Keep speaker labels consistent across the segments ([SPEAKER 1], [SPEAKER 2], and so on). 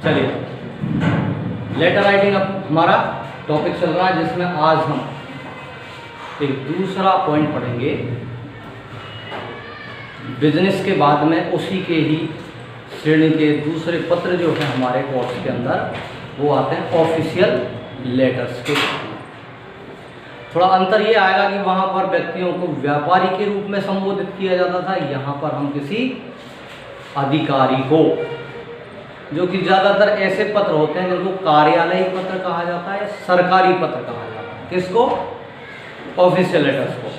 [SPEAKER 1] चलिए letter writing अब हमारा टॉपिक चल रहा है, जिसमें आज हम एक दूसरा पॉइंट पढ़ेंगे। बिजनेस के बाद में उसी के ही श्रेणी के दूसरे पत्र जो है हमारे कोर्स के अंदर, वो आते हैं ऑफिशियल लेटर्स के। थोड़ा अंतर ये आएगा कि वहाँ पर व्यक्तियों को व्यापारी के रूप में संबोधित किया जाता था, यहाँ पर हम किसी अधिकारी को, जो कि ज़्यादातर ऐसे पत्र होते हैं जिनको कार्यालयिक पत्र कहा जाता है, सरकारी पत्र कहा जाता है। किसको? ऑफिशियल लेटर्स को।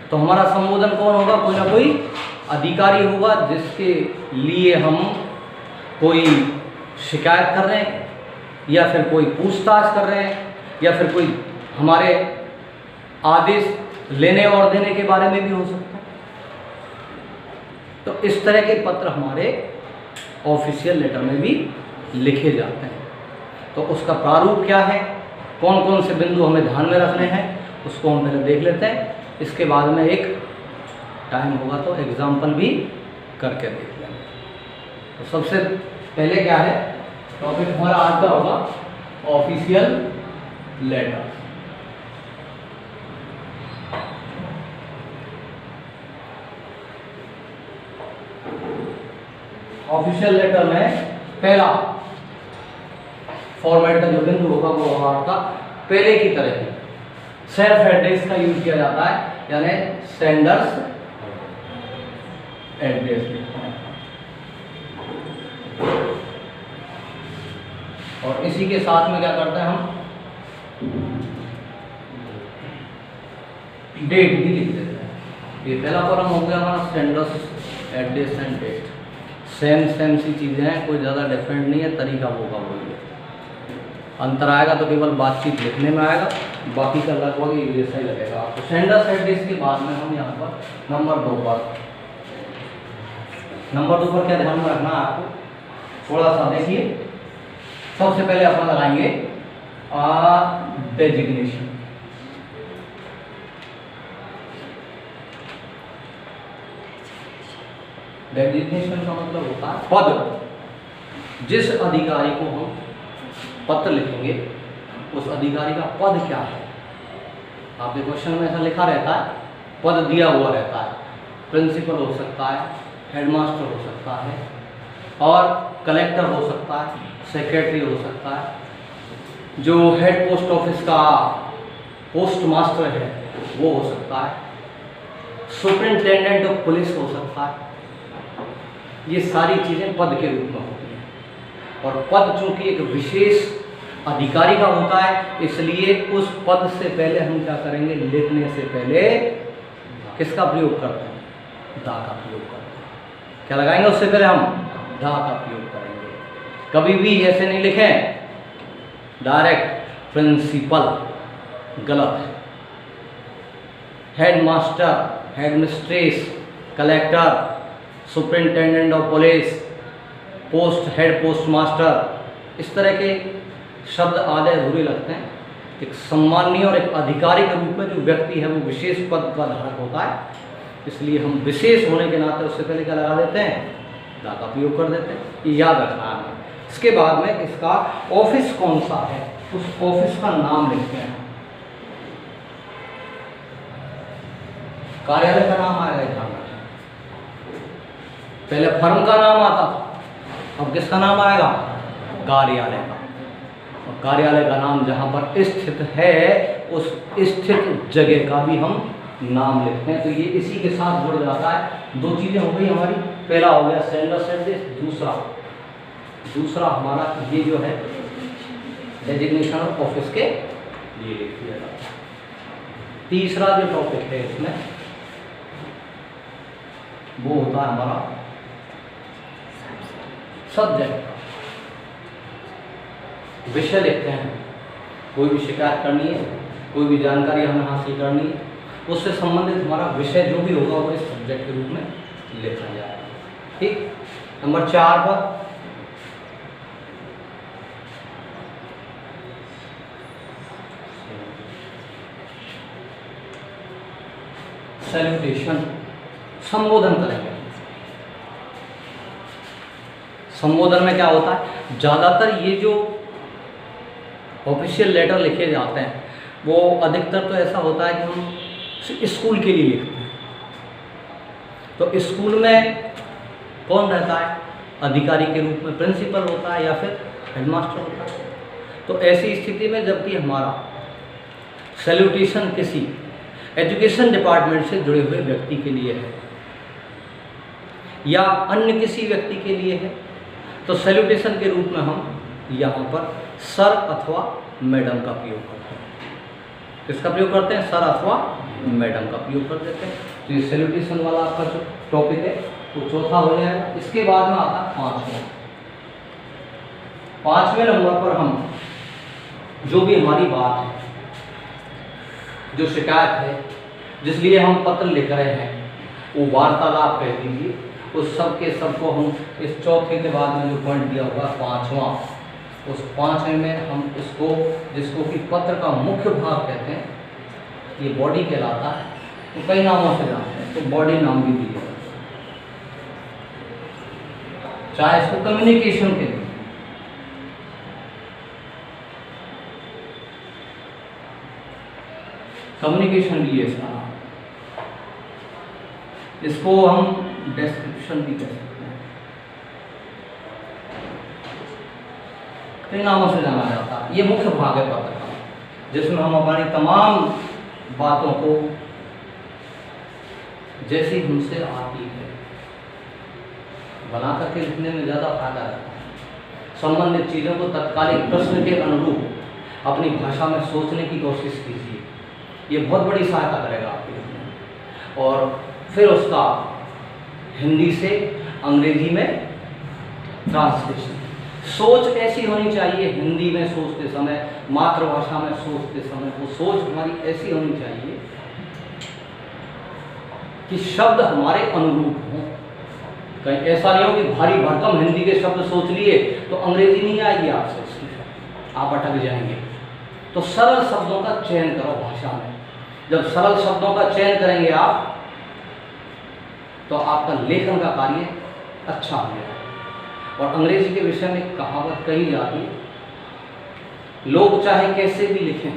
[SPEAKER 1] तो हमारा संबोधन कौन होगा? कोई ना कोई अधिकारी होगा, जिसके लिए हम कोई शिकायत कर रहे हैं, या फिर कोई पूछताछ कर रहे हैं, या फिर कोई हमारे आदेश लेने और देने के बारे में भी हो सकता है। तो इस तरह के पत्र हमारे ऑफिशियल लेटर में भी लिखे जाते हैं। तो उसका प्रारूप क्या है, कौन कौन से बिंदु हमें ध्यान में रखने हैं, उसको हम पहले देख लेते हैं। इसके बाद में एक टाइम होगा तो एग्जाम्पल भी करके देख लेंगे। तो सबसे पहले क्या है, टॉपिक हमारा आज का होगा ऑफिशियल लेटर। ऑफिशियल लेटर में पहला फॉर्मेट का जो बिंदु होगा वो होगा आपका पहले की तरह ही सेल्फ एड्रेस का यूज किया जाता है, यानी सेंडर्स एड्रेस लिखते हैं। और इसी के साथ में क्या करते हैं हम, डेट भी लिख देते हैं। ये पहला कॉलम हो गया हमारा sender's address and date. Same सी चीज़ें हैं, कोई ज़्यादा डिफरेंट नहीं है, तरीका होगा वही है। अंतर आएगा तो केवल बातचीत लिखने में आएगा, बाकी का लगभग ये जैसा ही लगेगा आपको। सेंडर्स एड्रेस के बाद में हम यहाँ पर नंबर 2 पर क्या ध्यान में रखना है आपको, थोड़ा सा देखिए। सबसे पहले अपन लगाएंगे डेजिग्नेशन। डेजिग्नेशन का मतलब होता है पद। जिस अधिकारी को हम पत्र लिखेंगे, उस अधिकारी का पद क्या है। आपके क्वेश्चन में ऐसा लिखा रहता है, पद दिया हुआ रहता है। प्रिंसिपल हो सकता है, हेडमास्टर हो सकता है, और कलेक्टर हो सकता है, सेक्रेटरी हो सकता है, जो हेड पोस्ट ऑफिस का पोस्ट मास्टर है वो हो सकता है, सुपरिंटेंडेंट ऑफ पुलिस हो सकता है। ये सारी चीज़ें पद के रूप में होती हैं। और पद चूंकि एक विशेष अधिकारी का होता है, इसलिए उस पद से पहले हम क्या करेंगे, लिखने से पहले किसका प्रयोग करते हैं? दा का प्रयोग करते हैं। क्या लगाएंगे उससे पहले? हम दा का प्रयोग करेंगे। कभी भी ऐसे नहीं लिखें डायरेक्ट प्रिंसिपल, गलत है। Headmaster, headmistress, collector, superintendent of police, head post master, इस तरह के शब्द आधे अधूरे लगते हैं। एक सम्मानीय और एक अधिकारी के रूप में जो व्यक्ति है वो विशेष पद का धारक होता है, इसलिए हम विशेष होने के नाते उससे पहले क्या लगा देते हैं? दा का प्रयोग कर देते हैं। ये याद रखना है। इसके बाद में इसका ऑफिस कौन सा है, उस ऑफिस का नाम लिखते हैं। कार्यालय का नाम आएगा, ध्यान रखें। पहले फर्म का नाम आता था, अब किसका नाम आएगा? कार्यालय का। और कार्यालय का नाम जहाँ पर स्थित है, उस स्थित जगह का भी हम नाम लिखते हैं। तो ये इसी के साथ जुड़ जाता है। 2 चीज़ें हो गई हमारी। पहला हो गया सेंडर्स एड्रेस, दूसरा हमारा ये जो है डेजिग्नेशन ऑफ ऑफिस के लिए लिख दिया जाता है। तीसरा जो टॉपिक है इसमें वो होता है हमारा सब्जेक्ट, विषय लिखते हैं। कोई भी शिकायत करनी है, कोई भी जानकारी हमें हासिल करनी है, उससे संबंधित हमारा विषय जो भी होगा वो इस सब्जेक्ट के रूप में लिखा जाएगा। ठीक। नंबर 4 पर सैल्यूटेशन, संबोधन करेंगे। संबोधन में क्या होता है, ज़्यादातर ये जो ऑफिशियल लेटर लिखे जाते हैं वो अधिकतर तो ऐसा होता है कि हम स्कूल के लिए लिखते हैं। तो स्कूल में कौन रहता है? अधिकारी के रूप में प्रिंसिपल होता है या फिर हेडमास्टर होता है। तो ऐसी स्थिति में जबकि हमारा सैल्यूटेशन किसी एजुकेशन डिपार्टमेंट से जुड़े हुए व्यक्ति के लिए है या अन्य किसी व्यक्ति के लिए है, तो सैल्यूटेशन के रूप में हम यहाँ पर सर अथवा मैडम का प्रयोग करते हैं। किसका प्रयोग करते हैं? सर अथवा मैडम का प्रयोग कर देते हैं। तो ये सैल्यूटेशन वाला आपका जो टॉपिक है वो चौथा हो जाएगा। इसके बाद में आता है पाँचवें नंबर पर हम जो भी हमारी बात है, जो शिकायत है, जिस लिए हम पत्र लिख रहे हैं, वो वार्तालाप कह दीजिए, उस सब के सबको हम इस चौथे के बाद में जो पॉइंट दिया होगा पाँचवा, उस पाँचवें में हम इसको, जिसको कि पत्र का मुख्य भाग कहते हैं, ये बॉडी कहलाता है। तो कई नामों से जानते हैं, तो बॉडी नाम भी दिया, चाहे इसको कम्युनिकेशन के लिए, कम्युनिकेशन भी है इसका नाम, इसको हम डिस्क्रिप्शन भी कह सकते हैं, कई नामों से जाना जाता है। ये मुख्य भाग है पत्र का, जिसमें हम हमारी तमाम बातों को जैसी हमसे आती है बना करके लिखने में ज़्यादा फायदा रहता है। संबंधित चीज़ों को तत्कालिक प्रश्न के अनुरूप अपनी भाषा में सोचने की कोशिश कीजिए, ये बहुत बड़ी सहायता करेगा आपके लिखने में। और फिर उसका हिंदी से अंग्रेजी में ट्रांसलेशन। सोच ऐसी होनी चाहिए, हिंदी में सोचते समय, मातृभाषा में सोचते समय, वो सोच हमारी ऐसी होनी चाहिए कि शब्द हमारे अनुरूप हों। कहीं ऐसा नहीं हो कि भारी भरकम हिंदी के शब्द सोच लिए तो अंग्रेजी नहीं आएगी आपसे, आप अटक जाएंगे। तो सरल शब्दों का चयन करो भाषा में। जब सरल शब्दों का चयन करेंगे आप, तो आपका लेखन का कार्य अच्छा होगा। और अंग्रेजी के विषय में कहावत कही जाती है, लोग चाहे कैसे भी लिखें,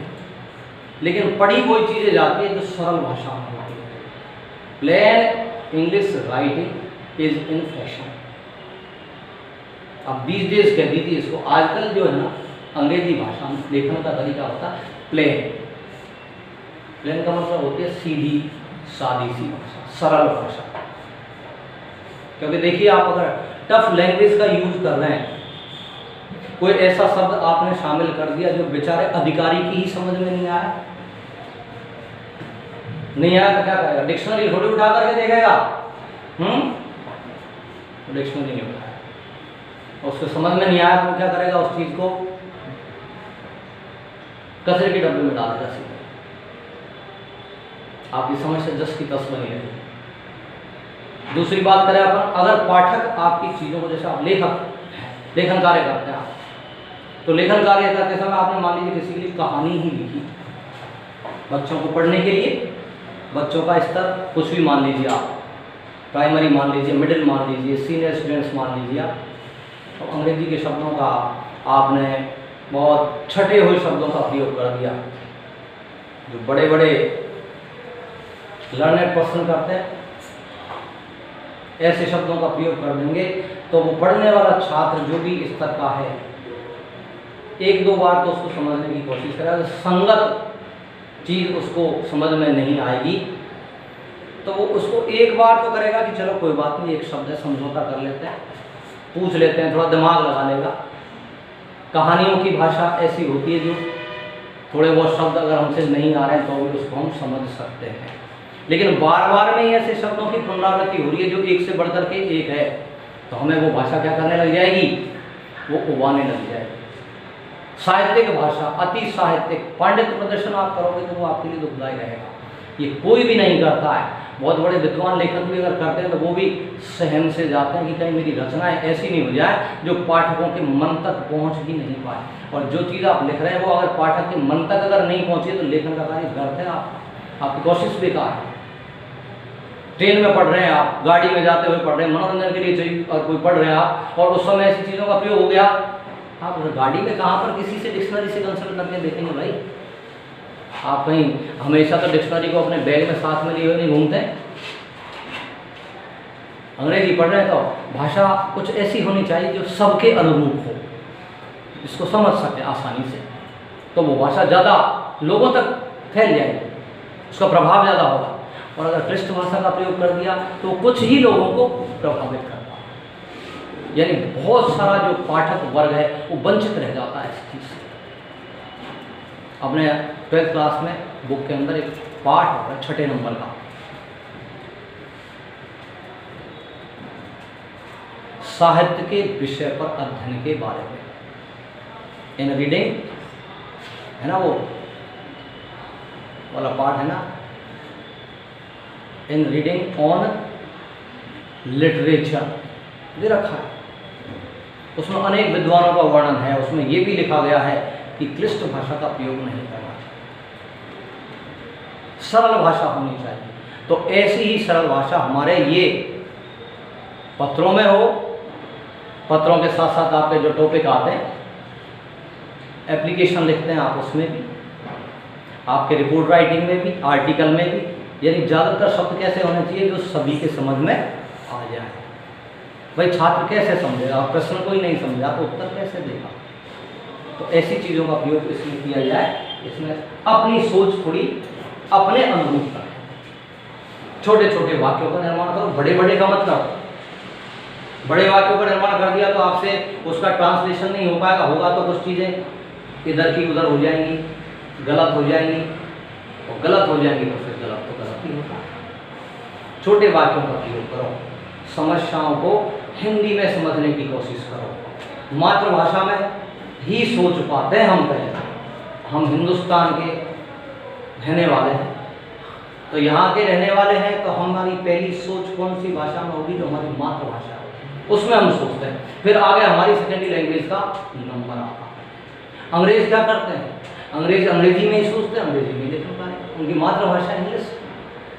[SPEAKER 1] लेकिन पढ़ी वही चीज़ें जाती है जो सरल भाषा में होती है। Plain English writing is in fashion. अब these days कह दीजिए इसको, आजकल जो है ना अंग्रेजी भाषा में लेखन का तरीका होता है प्लेन। प्लेन का मतलब होती है सीधी सादी सी भाषा, सरल भाषा। क्योंकि देखिए, आप अगर टफ लैंग्वेज का यूज कर रहे हैं, कोई ऐसा शब्द आपने शामिल कर दिया जो बेचारे अधिकारी की ही समझ में नहीं आया, नहीं आया तो क्या करेगा? डिक्शनरी थोड़ी उठा करके देखेगा, डिक्शनरी नहीं उठाया, उसको समझ में नहीं आया तो क्या करेगा? उस चीज को कचरे के डब्बे में डालेगा सीधे। आपकी समझ से जस की तस बनी रहेगी। दूसरी बात करें अपन, अगर पाठक आपकी चीज़ों को, जैसे आप लेखन कार्य करते हैं आप, तो लेखन कार्य करते समय आपने मान लीजिए किसी के लिए कहानी ही लिखी बच्चों को पढ़ने के लिए, बच्चों का स्तर कुछ भी मान लीजिए आप, प्राइमरी मान लीजिए, मिडिल मान लीजिए, सीनियर स्टूडेंट्स मान लीजिए आप, तो अंग्रेजी के शब्दों का आपने बहुत छटे हुए शब्दों का प्रयोग कर दिया। जो बड़े बड़े लर्नेड पर्सन करते हैं, ऐसे शब्दों का प्रयोग कर देंगे तो वो पढ़ने वाला छात्र जो भी स्तर का है, एक दो बार तो उसको समझने की कोशिश करेगा। संगत चीज़ उसको समझ में नहीं आएगी तो वो उसको एक बार तो करेगा कि चलो कोई बात नहीं, एक शब्द है, समझौता कर लेते हैं, पूछ लेते हैं, थोड़ा दिमाग लगा लेगा। कहानियों की भाषा ऐसी होती है जो थोड़े बहुत शब्द अगर हमसे नहीं आ रहे हैं तो भी उसको हम समझ सकते हैं, लेकिन बार बार में ही ऐसे शब्दों की पुनरावृत्ति हो रही है जो एक से बढ़कर के एक है, तो हमें वो भाषा क्या करने लग जाएगी? वो उबाने लग जाएगी। साहित्यिक भाषा, अति साहित्यिक, पांडित्य प्रदर्शन आप करोगे तो वो आपके लिए दुखदायी रहेगा। ये कोई भी नहीं करता है। बहुत बड़े विद्वान लेखक भी अगर करते हैं तो वो भी सहम से जाते हैं कि कहीं मेरी रचनाएं ऐसी नहीं हो जाए जो पाठकों के मन तक पहुंच ही नहीं पाए। और जो चीज़ आप लिख रहे हैं वो अगर पाठक के मन तक अगर नहीं पहुंची तो लेखन का कार्य व्यर्थ है, आपकी कोशिश बेकार है। ट्रेन में पढ़ रहे हैं आप, गाड़ी में जाते हुए पढ़ रहे हैं, मनोरंजन के लिए चाहिए और कोई पढ़ रहे हैं आप, और उस समय ऐसी चीज़ों का प्रयोग हो गया आप गाड़ी में कहाँ पर किसी से डिक्शनरी से कंसल्ट करके देखेंगे भाई? आप कहीं हमेशा तो डिक्शनरी को अपने बैग में साथ में लिए हुए नहीं घूमते। अंग्रेजी पढ़ रहे हैं तो भाषा कुछ ऐसी होनी चाहिए जो सबके अनुरूप हो, इसको समझ सके आसानी से, तो वो भाषा ज़्यादा लोगों तक फैल जाएगी, उसका प्रभाव ज़्यादा होगा। और अगर क्लिष्ट भाषा का प्रयोग कर दिया तो कुछ ही लोगों को प्रभावित करता है, यानी बहुत सारा जो पाठक वर्ग है वो वंचित रह जाता है इस चीज़ से। अपने 12th क्लास में बुक के अंदर एक पाठ होता है 6ठे नंबर का, साहित्य के विषय पर अध्ययन के बारे में। इन रीडिंग है ना, वो वाला पाठ है ना, इन रीडिंग ऑन लिटरेचर दे रखा है। उसमें अनेक विद्वानों का वर्णन है, उसमें ये भी लिखा गया है कि क्लिष्ट भाषा का प्रयोग नहीं करना चाहिए, सरल भाषा होनी चाहिए। तो ऐसी ही सरल भाषा हमारे ये पत्रों में हो, पत्रों के साथ साथ आपके जो टॉपिक आते हैं, एप्लीकेशन लिखते हैं आप, उसमें भी, आपके रिपोर्ट राइटिंग में भी, आर्टिकल में भी, यानी ज़्यादातर शब्द कैसे होने चाहिए जो सभी के समझ में आ जाए। भाई छात्र कैसे समझेगा? आप प्रश्न को ही नहीं समझा तो उत्तर कैसे देगा? तो ऐसी चीज़ों का प्रयोग इसमें किया जाए, इसमें अपनी सोच थोड़ी अपने अनुरूप करें। छोटे छोटे वाक्यों का निर्माण करो, बड़े बड़े का मत करो। बड़े वाक्यों का निर्माण कर दिया तो आपसे उसका ट्रांसलेशन नहीं हो पाएगा, होगा तो कुछ चीज़ें इधर की उधर हो जाएंगी, गलत हो जाएंगी, और गलत हो जाएंगी तो फिर गलत तो गलत ही होगा। छोटे वाक्यों का प्रयोग करो, समस्याओं को हिंदी में समझने की कोशिश करो। मातृभाषा में ही सोच पाते हैं हम, कहें हम हिंदुस्तान के रहने वाले हैं, तो यहाँ के रहने वाले हैं, तो हमारी पहली सोच कौन सी भाषा में होगी? जो हमारी मातृभाषा है, उसमें हम सोचते हैं। फिर आगे हमारी सेकेंडरी लैंग्वेज का नंबर आता है। अंग्रेज क्या करते हैं? अंग्रेज अंग्रेजी में ही सोचते हैं, अंग्रेजी में लिख पाए, उनकी मातृभाषा इंग्लिश,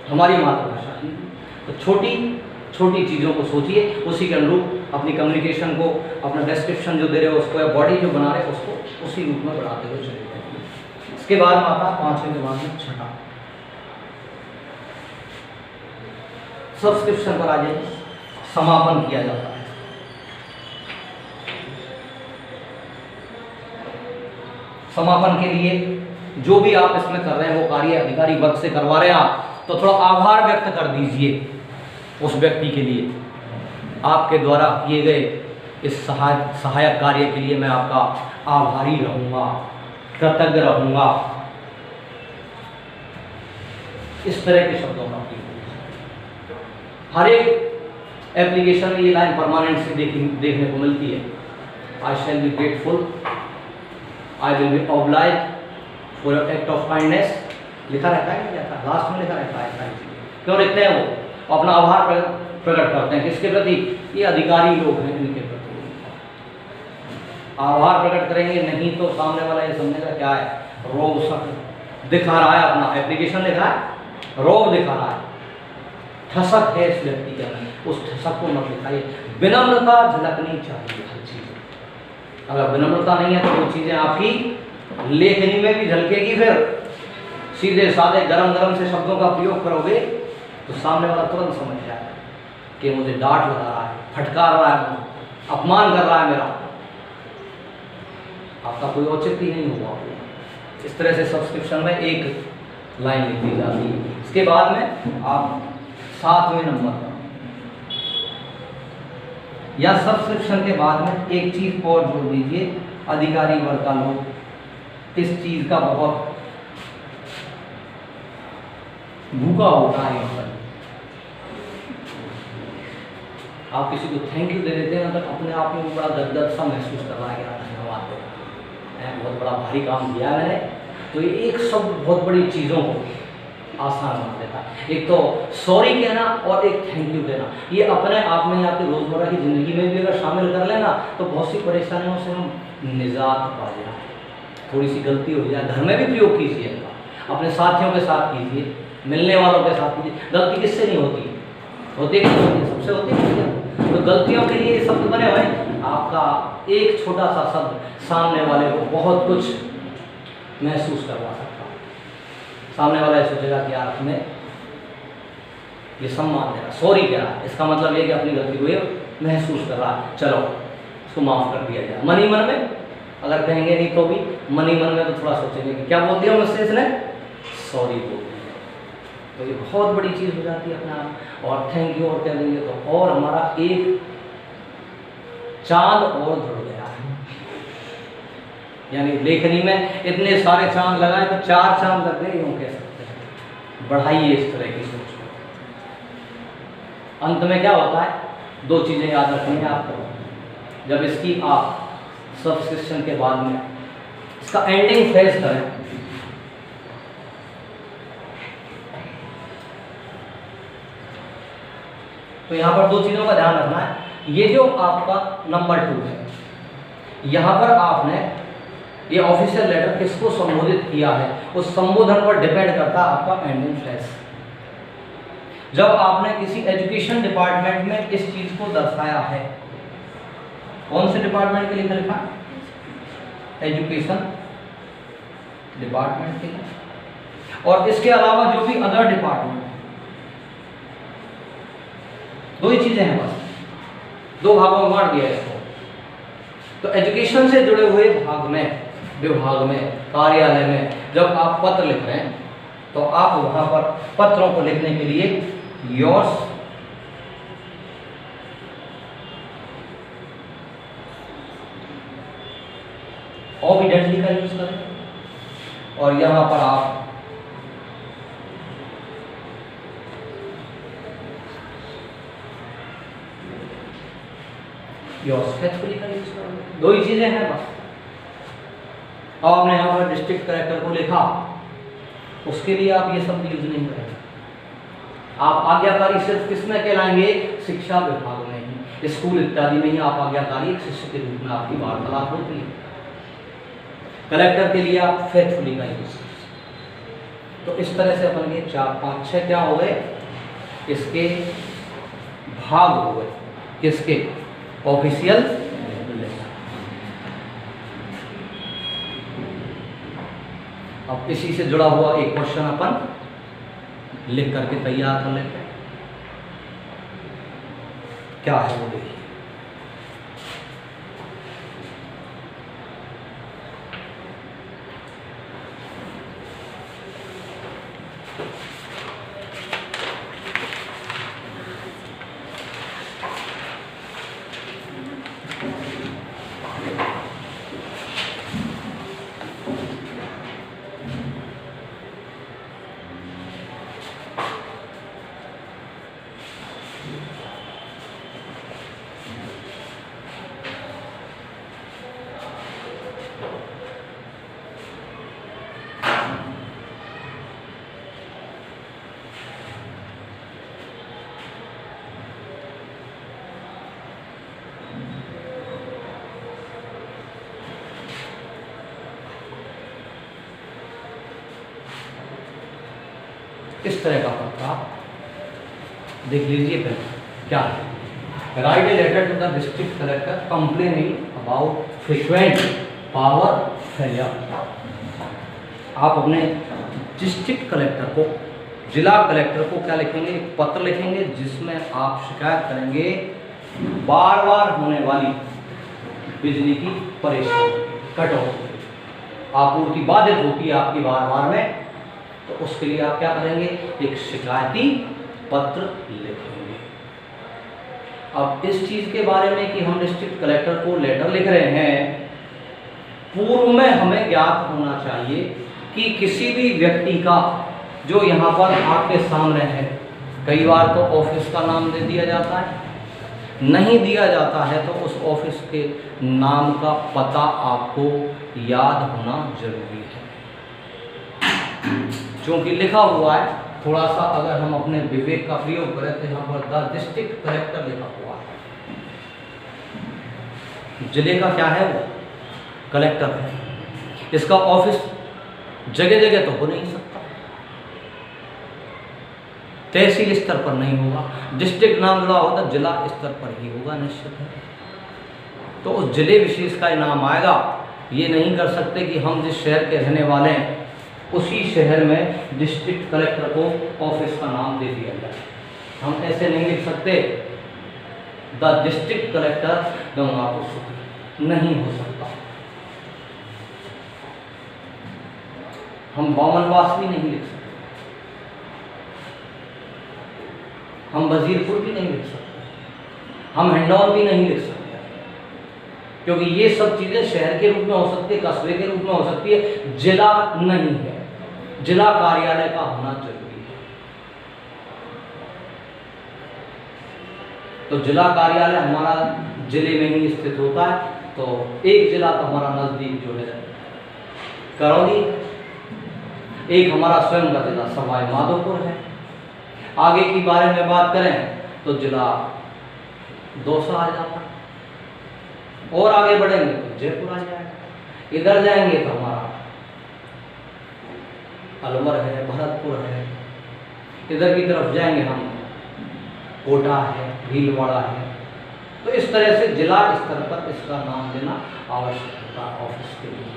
[SPEAKER 1] हमारी मातृभाषा हिंदी। तो छोटी छोटी चीज़ों को सोचिए, उसी के अनुरूप अपनी कम्युनिकेशन को, अपना डिस्क्रिप्शन जो दे रहे हो उसको, या बॉडी जो बना रहे हो उसको उसी रूप में बढ़ाते हुए चले जाएंगे। इसके बाद में आता है 5वें के बाद में 6ठा, सब्सक्रिप्शन पर आ जाइए, समापन किया जाता है। समापन के लिए जो भी आप इसमें कर रहे हैं वो कार्य अधिकारी वर्ग से करवा रहे हैं आप, तो थोड़ा आभार व्यक्त कर दीजिए उस व्यक्ति के लिए, आपके द्वारा किए गए इस सहायक कार्य के लिए मैं आपका आभारी रहूँगा, कृतज्ञ रहूँगा। इस तरह के शब्दों का प्रयोग हर एक एप्लीकेशन में ये लाइन परमानेंट से देखने को मिलती है। I shall be grateful, I will be oblige for your act of kindness, लिखा रहता है क्या? लास्ट में लिखा रहता है। क्यों लिखते हैं? वो अपना आभार प्रकट करते हैं किसके प्रति? ये अधिकारी लोग हैं, इनके प्रति आभार प्रकट करेंगे, नहीं तो सामने वाला ये समझेगा क्या है, रोब शक दिखा रहा है, अपना एप्लीकेशन लिखा है, रोब दिखा रहा है, ठसक है इस व्यक्ति के अंदर, उस ठसक को मत दिखाइए। विनम्रता झलकनी चाहिए हर चीज। अगर विनम्रता नहीं है तो वो चीज़ें आपकी लेखनी में भी झलकेगी। फिर सीधे साधे गरम गरम से शब्दों का प्रयोग करोगे तो सामने वाला तुरंत समझ जाएगा कि मुझे डांट लगा रहा है, फटकार रहा है, अपमान कर रहा है मेरा, आपका कोई औचित्य नहीं हुआ। इस तरह से सब्सक्रिप्शन में एक लाइन लिख दी जाती है। इसके बाद में आप 7वें नंबर पर या सब्सक्रिप्शन के बाद में एक चीज और जोड़ दीजिए, अधिकारी वर्ग का लोग इस चीज का बहुत भूखा होता है। यहाँ पर आप किसी को थैंक यू दे देते हैं तो अपने आप में बड़ा गदगद सा महसूस कर रहा है कि धन्यवाद दो, बहुत बड़ा भारी काम दिया मैंने। तो ये एक शब्द बहुत बड़ी चीज़ों को आसान बना देता है। एक तो सॉरी कहना और एक थैंक यू देना, ये अपने आप में आपकी रोज़मर्रा की ज़िंदगी में भी अगर शामिल कर लेना तो बहुत सी परेशानियों से हम निजात पा जाए। थोड़ी सी गलती हो जाए, घर में भी प्रयोग कीजिए इनका, अपने साथियों के साथ कीजिए, मिलने वालों के साथ कीजिए। गलती किससे नहीं होती? होती है, सबसे होती है। तो गलतियों के लिए ये शब्द बने हुए हैं। आपका एक छोटा सा शब्द सामने वाले को बहुत कुछ महसूस करवा सकता है। सामने वाला ये सोचेगा कि यार आपने ये सम्मान दे रहा, सॉरी कह रहा, इसका मतलब ये कि अपनी गलती को ये महसूस कर रहा, चलो इसको माफ़ कर दिया जाए। मन ही मन में अगर कहेंगे नहीं तो भी मन ही मन में तो थोड़ा सोचेंगे कि क्या बोल दिया मुझसे इसने, सॉरी बोल दिया। तो ये बहुत बड़ी चीज़ हो जाती है अपने आप। और थैंक यू और कह देंगे तो और हमारा एक चांद और जुड़ गया है। यानी लेखनी में इतने सारे चांद लगाए तो 4 चांद लग गए, यूँ कह सकते हैं। बढ़ाइए इस तरह की सोच को। अंत में क्या होता है, 2 चीज़ें याद रखनी है आपको। जब इसकी आप सब्सक्रिप्शन के बाद में इसका एंडिंग फेज करें, तो यहाँ पर 2 चीज़ों का ध्यान रखना है। ये जो आपका नंबर 2 है, यहाँ पर आपने ये ऑफिशियल लेटर किसको संबोधित किया है, उस संबोधन पर डिपेंड करता है आपका एंडिंग फ्रेज। जब आपने किसी एजुकेशन डिपार्टमेंट में इस चीज़ को दर्शाया है, कौन से डिपार्टमेंट के लिए लिखा, एजुकेशन डिपार्टमेंट के लिए, और इसके अलावा जो भी अदर डिपार्टमेंट, 2 ही चीज़ें हैं बस, 2 भागों में बांट दिया इसको। तो एजुकेशन से जुड़े हुए भाग में, विभाग में, कार्यालय में जब आप पत्र लिख रहे हैं तो आप वहां पर पत्रों को लिखने के लिए योर्स ऑबिडेंटली का यूज करें, और यहां पर आप योर्स फेथफुली का यूज करें। 2 ही चीजें हैं बस। अब आपने यहाँ पर डिस्ट्रिक्ट कलेक्टर को लिखा, उसके लिए आप ये सब यूज नहीं करेंगे। आप आज्ञाकारी सिर्फ किसमें कहलाएंगे, शिक्षा विभाग में ही, स्कूल इत्यादि में ही आप आज्ञाकारी एक शिष्य के रूप में आपकी वार्तालाप होती है। कलेक्टर के लिए आप फेथफुली का यूज करें। तो इस तरह से अपन के 4, 5, 6 क्या हो गए, इसके भाग हो गए, किसके, ऑफिशियल। अब इसी से जुड़ा हुआ एक क्वेश्चन अपन लिख करके तैयार कर लेते हैं। क्या है वो देखिए। इस तरह का पत्र आप देख लीजिए। पहले क्या है, write a letter to the district collector complaining about frequent power failure. आप अपने डिस्ट्रिक्ट कलेक्टर को, जिला कलेक्टर को क्या लिखेंगे, एक पत्र लिखेंगे जिसमें आप शिकायत करेंगे बार बार होने वाली बिजली की परेशानी, कटौती, आपूर्ति बाधित होती है आपकी बार बार में। तो उसके लिए आप क्या करेंगे, एक शिकायती पत्र लिखेंगे। अब इस चीज के बारे में कि हम डिस्ट्रिक्ट कलेक्टर को लेटर लिख रहे हैं, पूर्व में हमें ज्ञात होना चाहिए कि किसी भी व्यक्ति का जो यहाँ पर आपके सामने है, कई बार तो ऑफिस का नाम दे दिया जाता है, नहीं दिया जाता है तो उस ऑफिस के नाम का पता आपको याद होना जरूरी है। क्योंकि लिखा हुआ है, थोड़ा सा अगर हम अपने विवेक का प्रयोग करें तो यहाँ पर द डिस्ट्रिक्ट कलेक्टर लिखा हुआ है, जिले का क्या है वो कलेक्टर है। इसका ऑफिस जगह जगह तो हो नहीं सकता, तहसील स्तर पर नहीं होगा, डिस्ट्रिक्ट नाम जुड़ा होगा तो जिला स्तर पर ही होगा निश्चित है। तो उस जिले विशेष का नाम आएगा। ये नहीं कर सकते कि हम जिस शहर के रहने वाले हैं उसी शहर में डिस्ट्रिक्ट कलेक्टर को ऑफिस का नाम दे दिया जाए। हम ऐसे नहीं लिख सकते the district collector Gangapur city, नहीं हो सकता। हम बामनवास भी नहीं लिख सकते, हम वजीरपुर भी नहीं लिख सकते, हम हिंडौन भी नहीं लिख सकते, क्योंकि ये सब चीज़ें शहर के रूप में हो सकती है, कस्बे के रूप में हो सकती है, जिला नहीं है। जिला कार्यालय का होना जरूरी है। तो जिला कार्यालय हमारा जिले में ही स्थित होता है। तो एक जिला तो हमारा नज़दीक जो है करौली, एक हमारा स्वयं का जिला सवाई माधोपुर है। आगे की बारे में बात करें तो जिला दौसा आ जाता है, और आगे बढ़ेंगे तो जयपुर आ जाएगा। इधर जाएंगे तो हमारा अलवर है, भरतपुर है। इधर की तरफ जाएंगे हम कोटा है, भीलवाड़ा है। तो इस तरह से जिला स्तर पर इसका नाम देना आवश्यक होता है ऑफिस के लिए।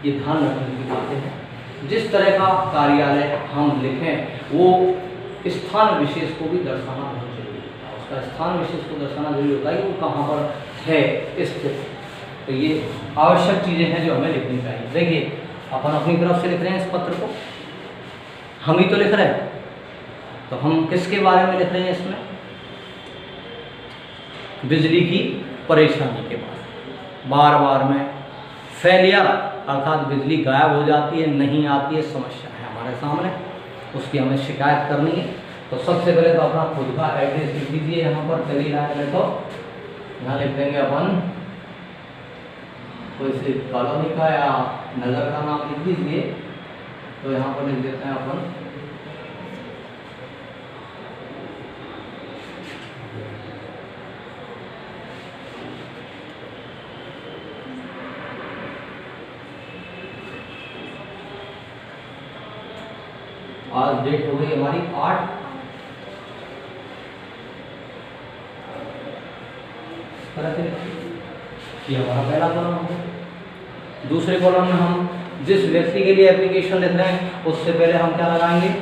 [SPEAKER 1] ये ध्यान रखने की बातें हैं। जिस तरह का कार्यालय हम लिखें वो स्थान विशेष को भी दर्शाना बहुत जरूरी होता है। उसका स्थान विशेष को दर्शाना जरूरी होता है कि वो कहाँ पर है स्थित। तो ये आवश्यक चीज़ें हैं जो हमें लिखनी चाहिए। देखिए अपन अपनी तरफ से लिख रहे हैं इस पत्र को, हम ही तो लिख रहे हैं। तो हम किसके बारे में लिख रहे हैं इसमें? बिजली की परेशानी के बार बार में फेलियर अर्थात बिजली गायब हो जाती है, नहीं आती है, समस्या है हमारे सामने, उसकी हमें शिकायत करनी है। तो सबसे पहले तो अपना खुद का एड्रेस लिख दीजिए। यहाँ पर पहली लाइन में तो यहाँ लिख देंगे अपन कोई से कॉलोनी का या नगर का नाम लिख दीजिए। तो यहाँ पर लिख देते हैं अपन आज डेट हो गई हमारी 8। ये हमारा पहला कॉलम हो गया। दूसरे कॉलम में हम जिस व्यक्ति के लिए एप्लीकेशन लिख रहे हैं उससे पहले हम क्या लगाएंगे?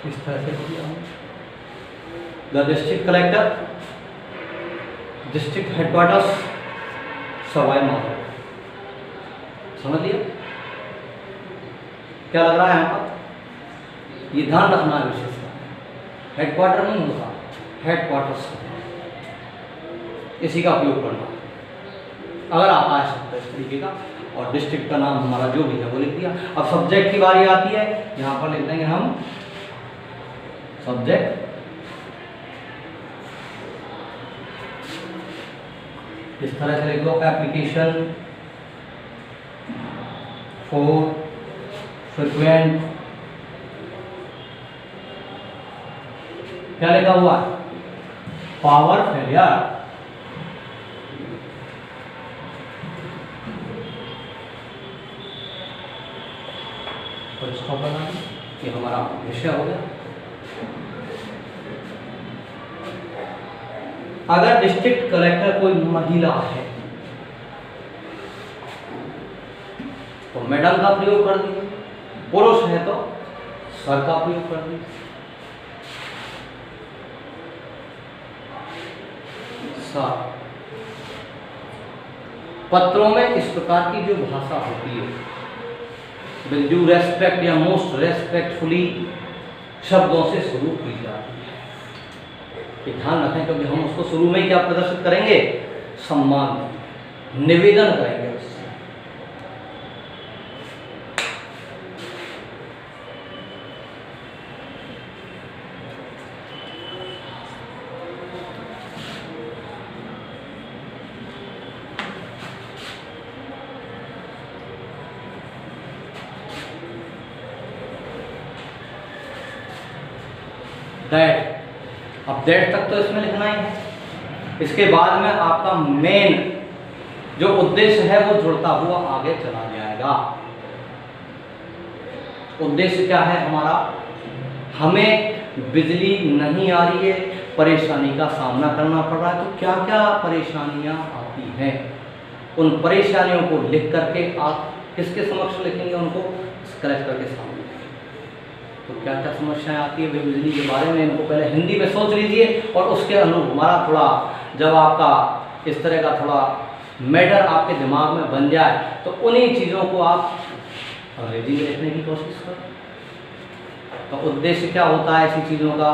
[SPEAKER 1] इस तरह से हो गया। The district collector, district headquarters Sawai Madhopur. समझ लिया क्या लग रहा है यहाँ पर? ये ध्यान रखना है विशेषता, हेडक्वार्टर नहीं होता, हेडक्वार्टर्स, इसी का उपयोग करना अगर आता है शब्द इस तरीके का। और डिस्ट्रिक्ट का नाम हमारा जो भी है वो लिख दिया। अब सब्जेक्ट की बारी आती है, यहाँ पर लिख देंगे हम सब्जेक्ट। इस तरह से लिख दो एप्लीकेशन फॉर फ्रीक्वेंट, क्या लिखा हुआ है? Power failure. और स्टॉप लगा, ये हमारा विषय हो गया। अगर डिस्ट्रिक्ट कलेक्टर कोई महिला है तो मैडम का प्रयोग कर दीजिए, पुरुष है तो सर का प्रयोग कर दीजिए। सर, पत्रों में इस प्रकार की जो भाषा होती है, विद ड्यू रेस्पेक्ट या मोस्ट रेस्पेक्टफुली शब्दों से शुरू की जाती है। ध्यान रखें क्योंकि हम उसको शुरू में ही क्या प्रदर्शित करेंगे? सम्मान, निवेदन करेंगे उससे। दैट। अब दैट तक तो इसमें लिखना ही है। इसके बाद में आपका मेन जो उद्देश्य है वो जुड़ता हुआ आगे चला जाएगा। उद्देश्य क्या है हमारा? हमें बिजली नहीं आ रही है, परेशानी का सामना करना पड़ रहा है, तो क्या क्या परेशानियां आती हैं, उन परेशानियों को लिख करके आप किसके समक्ष लिखेंगे? उनको स्क्रैच करके सामने। तो क्या क्या समस्याएं आती है बिजली के बारे में, इनको पहले हिंदी में सोच लीजिए और उसके अनुरूप हमारा थोड़ा, जब आपका इस तरह का थोड़ा मैटर आपके दिमाग में बन जाए तो उन्हीं चीज़ों को आप अंग्रेजी में लिखने की कोशिश करें। तो उद्देश्य क्या होता है ऐसी चीज़ों का?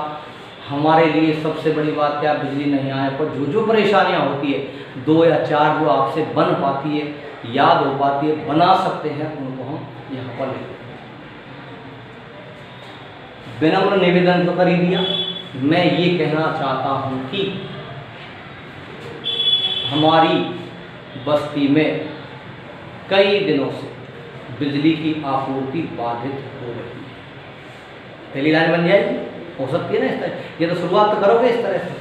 [SPEAKER 1] हमारे लिए सबसे बड़ी बात क्या? बिजली नहीं आने पर जो जो परेशानियां होती है, 2 या 4 जो आपसे बन पाती है, याद हो पाती है, बना सकते हैं, उनको हम यहाँ पर लिखते हैं। विनम्र निवेदन तो कर ही दिया। मैं ये कहना चाहता हूँ कि हमारी बस्ती में कई दिनों से बिजली की आपूर्ति बाधित हो रही है। पहली लाइन बन जाएगी, हो सकती है ना इस तरह। ये तो शुरुआत तो करोगे इस तरह से,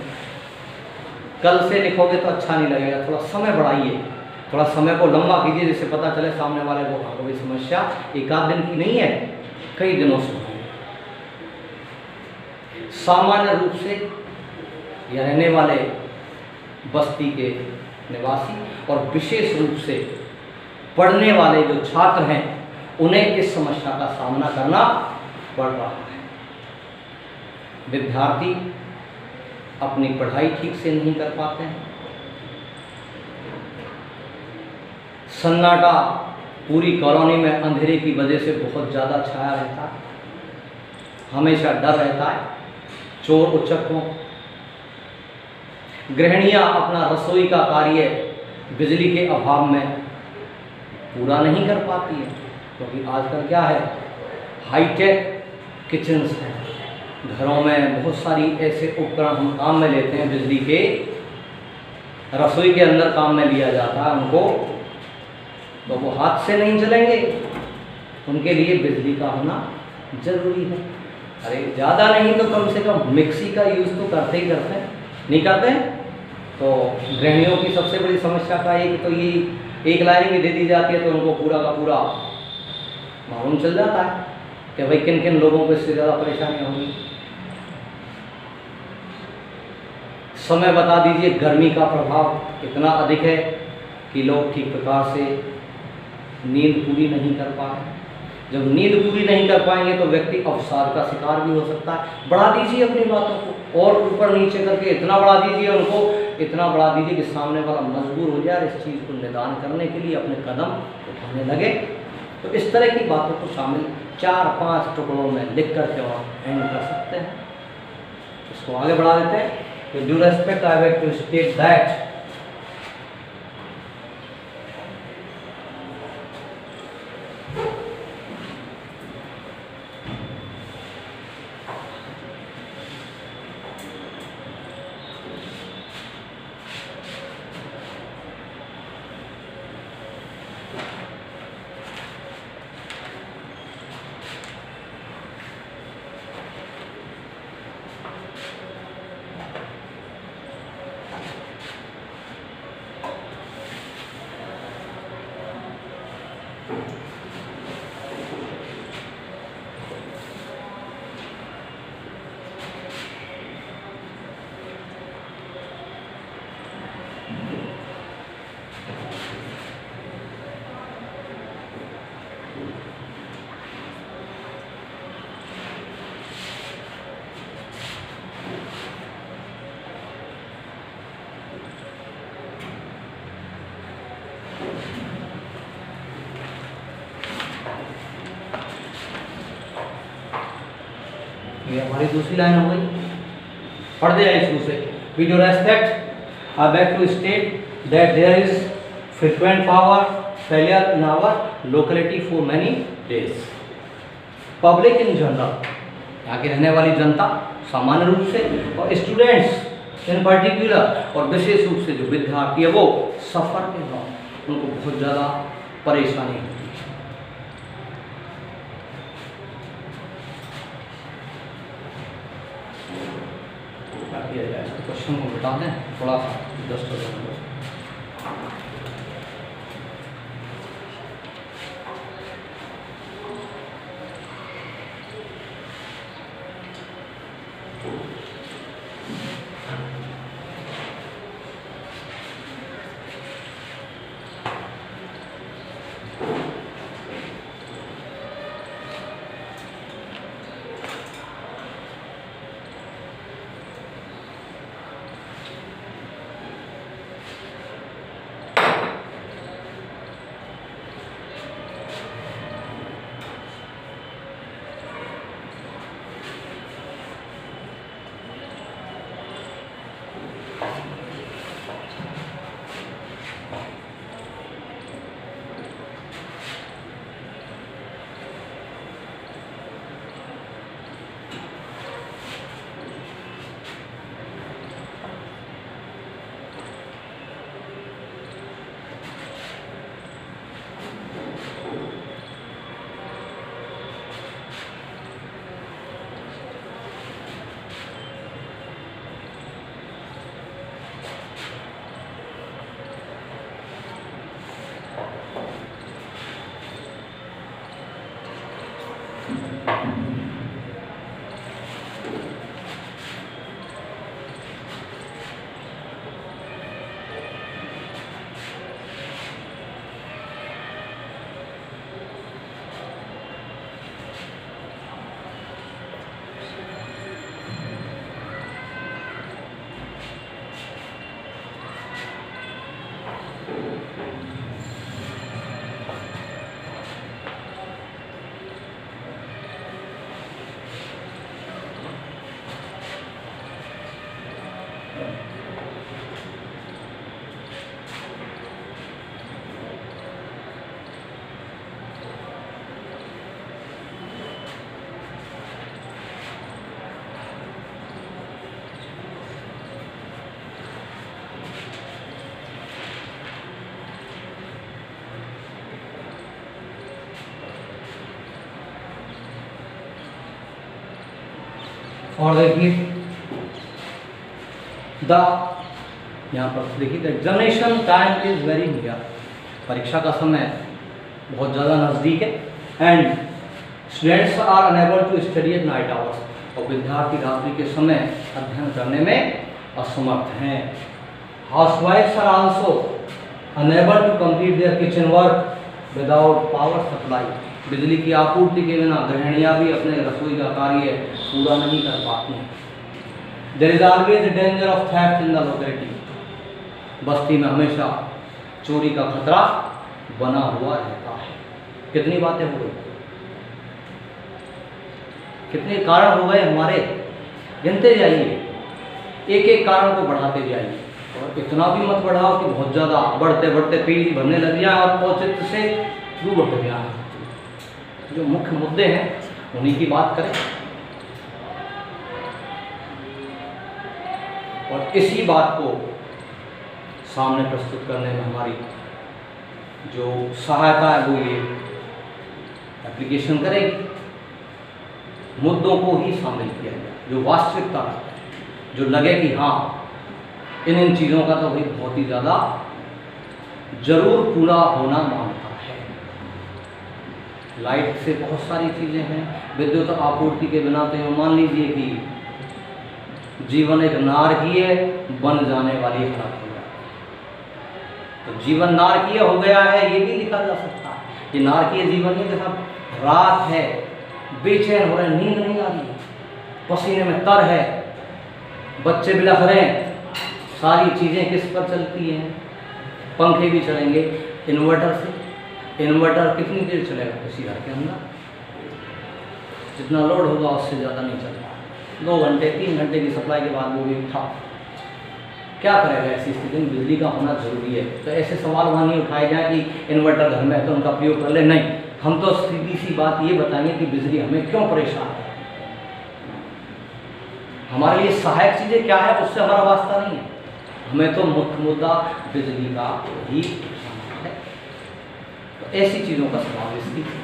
[SPEAKER 1] कल से लिखोगे तो अच्छा नहीं लगेगा। थोड़ा समय बढ़ाइए, थोड़ा समय को लंबा कीजिए, जिससे पता चले सामने वाले को हाँ कोई समस्या एक आध दिन की नहीं है, कई दिनों से। सामान्य रूप से यह रहने वाले बस्ती के निवासी और विशेष रूप से पढ़ने वाले जो छात्र हैं, उन्हें इस समस्या का सामना करना पड़ रहा है। विद्यार्थी अपनी पढ़ाई ठीक से नहीं कर पाते हैं। सन्नाटा पूरी कॉलोनी में अंधेरे की वजह से बहुत ज़्यादा छाया रहता है। हमेशा डर रहता है चोर उचक्कों। गृहिणियां अपना रसोई का कार्य बिजली के अभाव में पूरा नहीं कर पाती है, क्योंकि आजकल क्या है, हाईटेक किचन्स हैं। घरों में बहुत सारी ऐसे उपकरण हम काम में लेते हैं, बिजली के रसोई के अंदर काम में लिया जाता है उनको, तो वो हाथ से नहीं चलेंगे, उनके लिए बिजली का होना जरूरी है। अरे ज़्यादा नहीं तो कम से कम मिक्सी का यूज़ तो करते ही करते हैं, नहीं करते हैं? तो गृहिणियों की सबसे बड़ी समस्या का एक तो ये एक लाइन भी दे दी जाती है तो उनको पूरा का पूरा मालूम चल जाता है कि भाई किन किन लोगों को इससे ज़्यादा परेशानियाँ होंगी। समय बता दीजिए, गर्मी का प्रभाव इतना अधिक है कि लोग ठीक प्रकार से नींद पूरी नहीं कर पा रहे। जब नींद पूरी नहीं कर पाएंगे तो व्यक्ति अवसाद का शिकार भी हो सकता है। बढ़ा दीजिए अपनी बातों को और ऊपर नीचे करके इतना बढ़ा दीजिए उनको, इतना बढ़ा दीजिए कि सामने वाला मजबूर हो जाए इस चीज़ को निदान करने के लिए अपने कदम उठाने लगे। तो इस तरह की बातों को शामिल 4-5 टुकड़ों में लिख करके आप एंड कर सकते हैं। इसको आगे बढ़ा देते हैं। तो due respect I have to state that ये हमारी दूसरी लाइन हो गई। पढ़ दिया इसको से। With due respect, I beg to state that there is frequent power failure in our locality for many days. Public in general, यहाँ की रहने वाली जनता सामान्य रूप से और स्टूडेंट्स इन पर्टिकुलर और विशेष रूप से जो विद्यार्थी है वो सफ़र के दौरान उनको बहुत ज़्यादा परेशानी होती है। क्वेश्चन को बता दें, थोड़ा सा एडजस्ट हो जाएगा। और देखिए यहाँ पर देखिए the examination time is very near, परीक्षा का समय बहुत ज़्यादा नज़दीक है। And students are unable to study at night hours, और विद्यार्थी रात्रि के समय अध्ययन करने में असमर्थ हैं। हाउसवाइफ्स are also unable to complete their kitchen work without power supply, बिजली की आपूर्ति के बिना गृहिणियाँ भी अपने रसोई का कार्य पूरा नहीं कर पाती हैं। There is always danger of theft in the locality, बस्ती में हमेशा चोरी का खतरा बना हुआ रहता है। कितनी बातें हो गई, कितने कारण हो गए हमारे, गिनते जाइए, एक एक कारण को बढ़ाते जाइए, और इतना भी मत बढ़ाओ कि बहुत ज़्यादा बढ़ते बढ़ते पेज भरने लग जाए और औचित्य से दूर हट गया। जो मुख्य मुद्दे हैं उन्हीं की बात करें, और इसी बात को सामने प्रस्तुत करने में हमारी जो सहायता है वो ये एप्लीकेशन करेगी। मुद्दों को ही शामिल किया जाए, जो वास्तविकता है, जो लगे कि हाँ इन चीज़ों का तो भाई बहुत ही ज़्यादा जरूर पूरा होना मांगता है। लाइट से बहुत सारी चीज़ें हैं, विद्युत आपूर्ति के बिना तो मान लीजिए कि जीवन एक नारकीय बन जाने वाली हालत हो जाती है। तो जीवन नारकीय हो गया है ये भी लिखा जा सकता है कि नारकीय जीवन में जैसा रात है, बेचैन हो रहे, नींद नहीं आ रही, पसीने में तर है, बच्चे बिलख रहे हैं, सारी चीज़ें किस पर चलती हैं, पंखे भी चलेंगे इन्वर्टर से। इन्वर्टर कितनी देर चलेगा किसी घर के अंदर, जितना लोड होगा उससे ज़्यादा नहीं चलेगा, 2 घंटे 3 घंटे की सप्लाई के बाद वो भी था। क्या करेगा ऐसी स्थिति में, बिजली का होना जरूरी है। तो ऐसे सवाल वहाँ नहीं उठाए जाए कि इन्वर्टर घर में है तो उनका प्रयोग कर ले, नहीं, हम तो सीधी सी बात ये बताएंगे कि बिजली हमें क्यों परेशान है, हमारे लिए सहायक चीज़ें क्या है उससे हमारा वास्ता नहीं है, हमें तो मुख्य मुद्दा बिजली का ही है। तो ऐसी चीज़ों का समावेश कीजिए।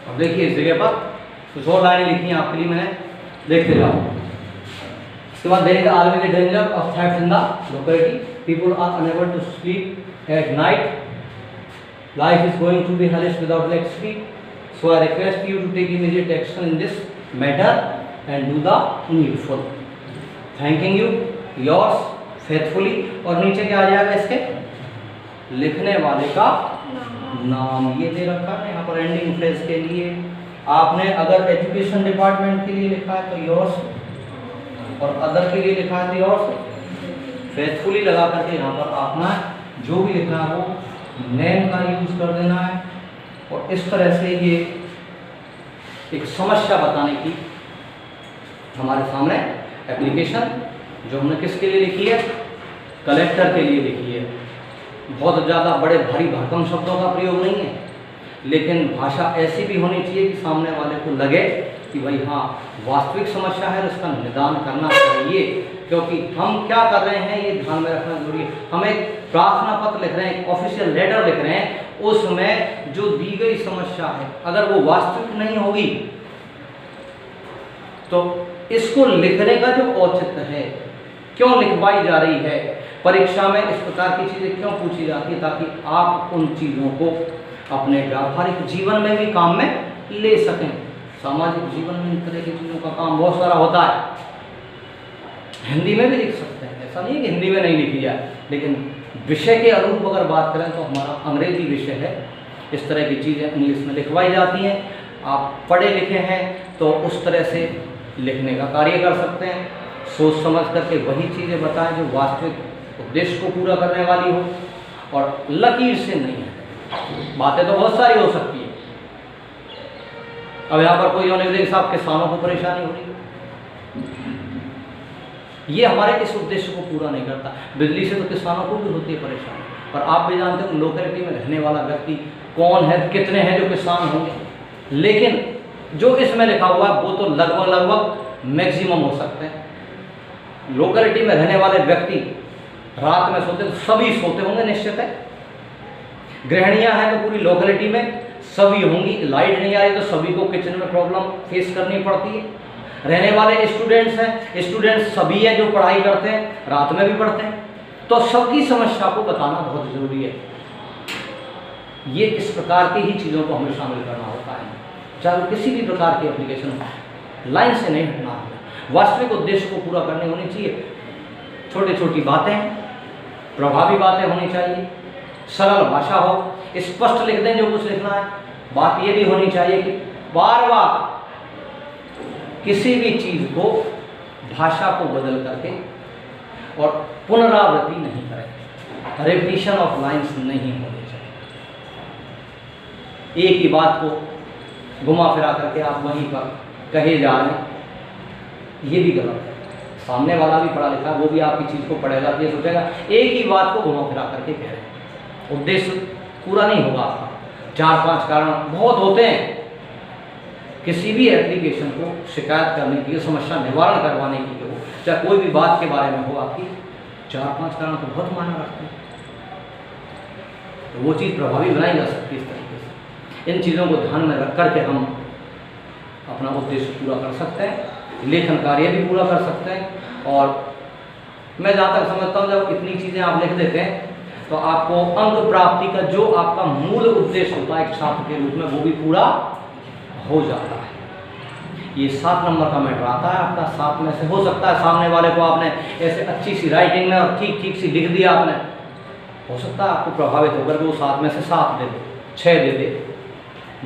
[SPEAKER 1] अब देखिए इस जगह पर कुछ और लाइनें लिखी हैं आपके लिए मैंने, देखते जाओ। इसके बाद there is always a danger of theft in the locality, people are unable to sleep at night, life is going to be hellish without electricity, so I request you to take immediate action in this matter and do the needful, thanking you, yours faithfully. और नीचे क्या आ जाएगा इसके, लिखने वाले का नाम ये दे रखा है यहाँ पर एंडिंग फ्रेज के लिए। आपने अगर एजुकेशन डिपार्टमेंट के लिए लिखा है तो योर्स, और अदर के लिए लिखा है तो योर्स फेथफुली लगा करके यहाँ पर आपने जो भी लिखना है वो नेम का यूज कर देना है। और इस तरह से ये एक समस्या बताने की हमारे सामने एप्लीकेशन जो हमने किसके लिए लिखी है, कलेक्टर के लिए लिखी है। बहुत ज़्यादा बड़े भारी भरकम शब्दों का प्रयोग नहीं है, लेकिन भाषा ऐसी भी होनी चाहिए कि सामने वाले को लगे कि भाई हाँ वास्तविक समस्या है, इसका निदान करना चाहिए। क्योंकि हम क्या कर रहे हैं ये ध्यान में रखना जरूरी है। हम एक प्रार्थना पत्र लिख रहे हैं, एक ऑफिशियल लेटर लिख रहे हैं, उसमें जो दी गई समस्या है अगर वो वास्तविक नहीं होगी तो इसको लिखने का जो औचित्य है, क्यों लिखवाई जा रही है, परीक्षा में इस प्रकार की चीज़ें क्यों पूछी जाती है, ताकि आप उन चीज़ों को अपने व्यावहारिक जीवन में भी काम में ले सकें। सामाजिक जीवन में इन तरह की चीज़ों का काम बहुत सारा होता है, हिंदी में भी लिख सकते हैं, ऐसा नहीं है कि हिंदी में नहीं लिखी जाए, लेकिन विषय के अनुरूप अगर बात करें तो हमारा अंग्रेजी विषय है, इस तरह की चीज़ें इंग्लिश में लिखवाई जाती हैं। आप पढ़े लिखे हैं तो उस तरह से लिखने का कार्य कर सकते हैं, सोच समझ करके वही चीज़ें बताएं जो वास्तविक उद्देश्य को पूरा करने वाली हो, और लकीर से नहीं है। बातें तो बहुत सारी हो सकती है। अब यहाँ पर कोई होने देख साहब किसानों को परेशानी हो रही है, ये हमारे इस उद्देश्य को पूरा नहीं करता। बिजली से तो किसानों को भी होती है परेशानी, पर आप भी जानते हो लोकेलिटी में रहने वाला व्यक्ति कौन है, कितने हैं जो किसान होंगे, लेकिन जो इसमें लिखा हुआ है वो तो लगभग मैक्सिमम हो सकते हैं। लोकेलिटी में रहने वाले व्यक्ति रात में सोते तो सभी सोते होंगे निश्चित है। गृहिणियां हैं तो पूरी लोकेलिटी में सभी होंगी, लाइट नहीं आ रही तो सभी को किचन में प्रॉब्लम फेस करनी पड़ती है। रहने वाले स्टूडेंट्स हैं, स्टूडेंट्स सभी हैं जो पढ़ाई करते हैं, रात में भी पढ़ते हैं, तो सबकी समस्या को बताना बहुत ज़रूरी है। ये इस प्रकार की ही चीज़ों को हमें शामिल करना होता है, चाहे किसी भी प्रकार की एप्लीकेशन हो, लाइन से नहीं हटना है, वास्तविक उद्देश्य को पूरा करनी होनी चाहिए। छोटी छोटी बातें, प्रभावी बातें होनी चाहिए, सरल भाषा हो, स्पष्ट लिख दें जो कुछ लिखना है। बात ये भी होनी चाहिए कि बार बार किसी भी चीज़ को, भाषा को बदल करके और पुनरावृत्ति नहीं करें, रिपीटिशन ऑफ लाइंस नहीं होनी चाहिए। एक ही बात को घुमा फिरा करके आप वहीं पर कहे जा रहे हैं, ये भी गलत है। सामने वाला भी पढ़ा लिखा, वो भी आपकी चीज़ को पढ़ेगा, ये सोचेगा एक ही बात को घुमा फिरा करके कह रहे हैं, उद्देश्य पूरा नहीं होगा आपका। 4-5 कारण बहुत होते हैं किसी भी एप्लीकेशन को शिकायत करने की, समस्या निवारण करवाने की हो, चाहे कोई भी बात के बारे में हो, आपकी 4-5 कारण तो बहुत मायने रखते हैं। तो वो चीज़ प्रभावी बनाई जा सकती है इस तरीके से। इन चीज़ों को ध्यान में रख करके हम अपना उद्देश्य पूरा कर सकते हैं, लेखन कार्य भी पूरा कर सकते हैं। और मैं जहाँ तक समझता हूँ जब इतनी चीज़ें आप लिख देते हैं तो आपको अंक प्राप्ति का जो आपका मूल उद्देश्य होता है एक छात्र के रूप में, वो भी पूरा हो जाता है। ये 7 नंबर का मैटर आता है आपका। 7 में से हो सकता है सामने वाले को आपने ऐसे अच्छी सी राइटिंग में और ठीक ठीक सी लिख दिया आपने, हो सकता है आपको प्रभावित होकर के वो 7 में से 7 दे दे, 6 दे दे,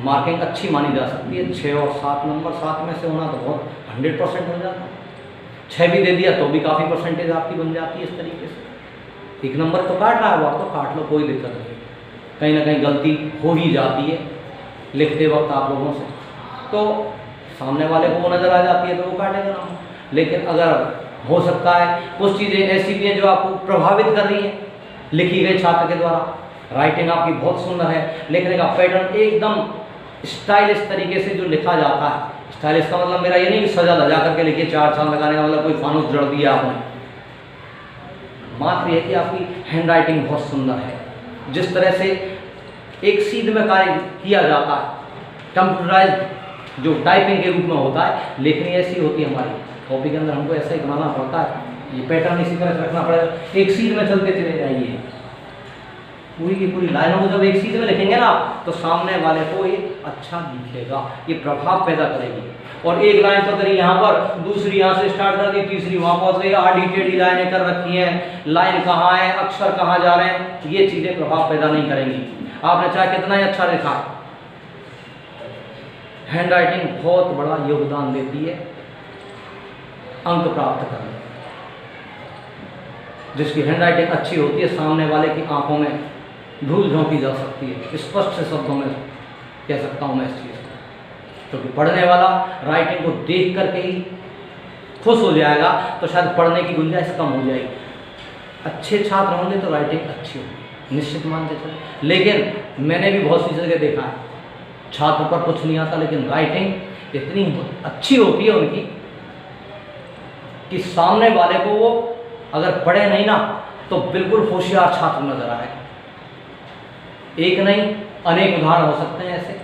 [SPEAKER 1] मार्किंग अच्छी मानी जा सकती है। 6 और 7 नंबर 7 में से होना तो बहुत 100% हो जाता है। 6 भी दे दिया तो भी काफ़ी परसेंटेज आपकी बन जाती है इस तरीके से। 1 नंबर तो काट रहा है वो, आप तो काट लो, कोई दिक्कत नहीं। कहीं ना कहीं गलती हो ही जाती है लिखते वक्त आप लोगों से, तो सामने वाले को वो नज़र आ जाती है तो वो काटेगा ना। लेकिन अगर हो सकता है कुछ चीज़ें ऐसी भी हैं जो आपको प्रभावित कर रही हैं लिखी गई छात्र के द्वारा, राइटिंग आपकी बहुत सुंदर है, लिखने का पैटर्न एकदम स्टाइलिश तरीके से जो लिखा जाता है। स्टाइलिश का मतलब मेरा ये नहीं कि सजा धजा करके लिखिए, 4 चांद लगाने का मतलब कोई फानुस जड़ दिया आपने, मात्र ये कि आपकी हैंड राइटिंग बहुत सुंदर है। जिस तरह से एक सीध में कार्य किया जाता है कंप्यूटराइज जो टाइपिंग के रूप में होता है, लेखनी ऐसी होती है हमारी कॉपी के अंदर, हमको ऐसा ही बनाना पड़ता है, ये पैटर्न इसी तरह से रखना पड़ेगा, एक सीध में चलते चले जाइए, पूरी की पूरी लाइनों को जब एक सीध में लिखेंगे ना तो सामने वाले को ये अच्छा दिखेगा, ये प्रभाव पैदा करेगी। और एक लाइन तो करी यहाँ पर, दूसरी यहाँ से स्टार्ट कर दी, तीसरी वहाँ पहुँच गई, आड़ी टेढ़ी लाइनें कर रखी हैं, लाइन कहाँ है, अक्षर कहाँ जा रहे हैं, ये चीज़ें प्रभाव पैदा नहीं करेंगी। आपने चाहे कितना ही अच्छा लिखा, हैंड राइटिंग बहुत बड़ा योगदान देती है अंक प्राप्त करने। जिसकी हैंड राइटिंग अच्छी होती है, सामने वाले की आंखों में धूल झोंकी जा सकती है, स्पष्ट से शब्दों में कह सकता हूँ मैं इस चीज़ को, क्योंकि पढ़ने वाला राइटिंग को देख करके ही खुश हो जाएगा, तो शायद पढ़ने की गुंजाइश कम हो जाएगी। अच्छे छात्र होंगे तो राइटिंग अच्छी होगी, निश्चित मानते चले। लेकिन मैंने भी बहुत सी जगह देखा है, छात्र पर कुछ नहीं आता, लेकिन राइटिंग इतनी अच्छी होती है उनकी कि सामने वाले को वो अगर पढ़े नहीं ना तो बिल्कुल होशियार छात्र नजर आए। एक नहीं अनेक उदाहरण हो सकते हैं ऐसे,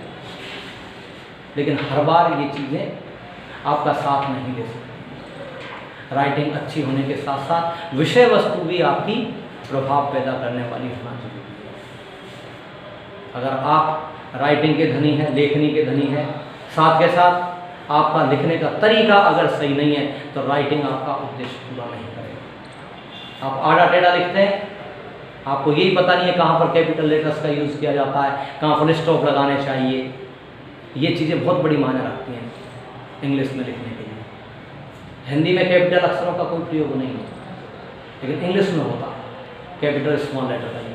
[SPEAKER 1] लेकिन हर बार ये चीज़ें आपका साथ नहीं दे सकती। राइटिंग अच्छी होने के साथ साथ विषय वस्तु भी आपकी प्रभाव पैदा करने वाली होना चाहिए। अगर आप राइटिंग के धनी हैं, लेखनी के धनी हैं, साथ के साथ आपका लिखने का तरीका अगर सही नहीं है तो राइटिंग आपका उद्देश्य पूरा नहीं करेगा। आप आड़ा टेढ़ा लिखते हैं, आपको यही पता नहीं है कहाँ पर कैपिटल लेटर्स का यूज़ किया जाता है, कहाँ फुल स्टॉप लगाने चाहिए। ये चीज़ें बहुत बड़ी मायने रखती हैं इंग्लिश में लिखने के लिए। हिंदी में कैपिटल अक्षरों का कोई प्रयोग नहीं होता, लेकिन इंग्लिश में होता है कैपिटल स्मॉल लेटर का यूज।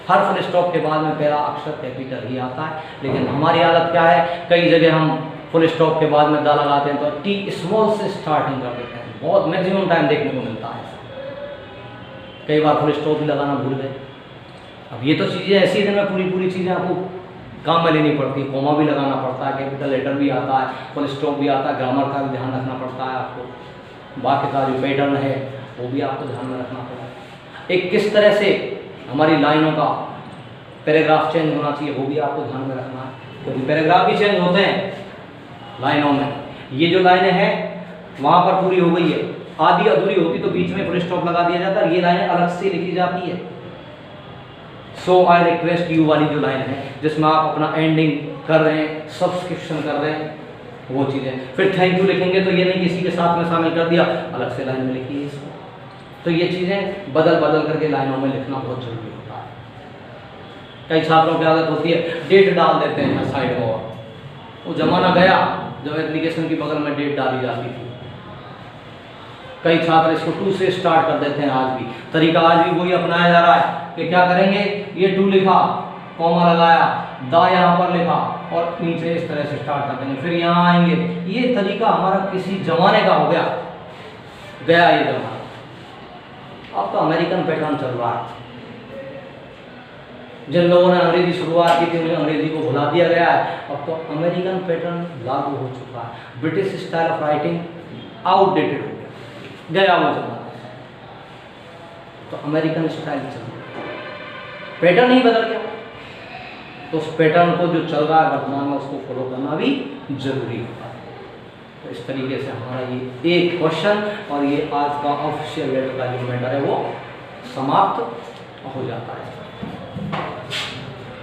[SPEAKER 1] हर फुल स्टॉप के बाद में पहला अक्षर कैपिटल ही आता है, लेकिन हमारी हालत क्या है, कई जगह हम फुल स्टॉप के बाद में दा लगाते हैं तो टी स्मॉल से स्टार्टिंग कर देते हैं। बहुत मैक्सिमम टाइम देखने को मिलता है, कई बार फुल स्टॉप भी लगाना भूल गए। अब ये तो चीज़ें ऐसी हैं जिनमें पूरी पूरी चीज़ें आपको काम में लेनी पड़ती है, कोमा भी लगाना पड़ता है, कैपिटल लेटर भी आता है, फुल स्टॉप भी आता है, ग्रामर का भी ध्यान रखना पड़ता है आपको, वाक्य का जो पैटर्न है वो भी आपको ध्यान में रखना पड़ता है। एक किस तरह से हमारी लाइनों का पैराग्राफ चेंज होना चाहिए वो भी आपको ध्यान में रखना है, क्योंकि पैराग्राफ भी चेंज होते हैं लाइनों में। ये जो लाइनें हैं वहाँ पर पूरी हो गई है, आधी अधूरी होती तो बीच में फुल स्टॉप लगा दिया जाता है, ये लाइनें अलग से लिखी जाती है। सो आई रिक्वेस्ट यू वाली जो लाइन है जिसमें आप अपना एंडिंग कर रहे हैं, सब्सक्रिप्शन कर रहे हैं, वो चीज़ें। फिर थैंक यू लिखेंगे तो ये नहीं किसी के साथ में शामिल कर दिया, अलग से लाइन में लिखिए इसको। तो ये चीज़ें बदल बदल करके लाइनों में लिखना बहुत जरूरी होता है। कई छात्रों की आदत होती है डेट डाल देते हैं साइड में, और वो जमाना गया जब एप्लीकेशन की बगल में डेट डाली जाती थी। कई छात्र इसको टू से स्टार्ट कर देते हैं, आज भी तरीका आज भी वही अपनाया जा रहा है कि क्या करेंगे, ये टू लिखा, कॉमा लगाया, दा यहाँ पर लिखा और नीचे इस तरह से स्टार्ट कर देंगे, फिर यहाँ आएंगे। ये तरीका हमारा किसी जमाने का हो गया ये जमाना। अब तो अमेरिकन पैटर्न चल रहा है। जिन लोगों ने अंग्रेजी शुरुआत की थी उन्हें अंग्रेजी को भुला दिया गया है, अब तो अमेरिकन पैटर्न लागू हो चुका है। British style of writing outdated हो गया वो जमाना, तो अमेरिकन स्टाइल चल रहा है, पैटर्न ही बदल गया। तो उस पैटर्न को जो चल रहा है वर्तमान में उसको फॉलो करना भी जरूरी होता है। तो इस तरीके से हमारा ये एक क्वेश्चन और ये आज का ऑफिशियल लेटर का जो मैटर है वो समाप्त हो जाता है।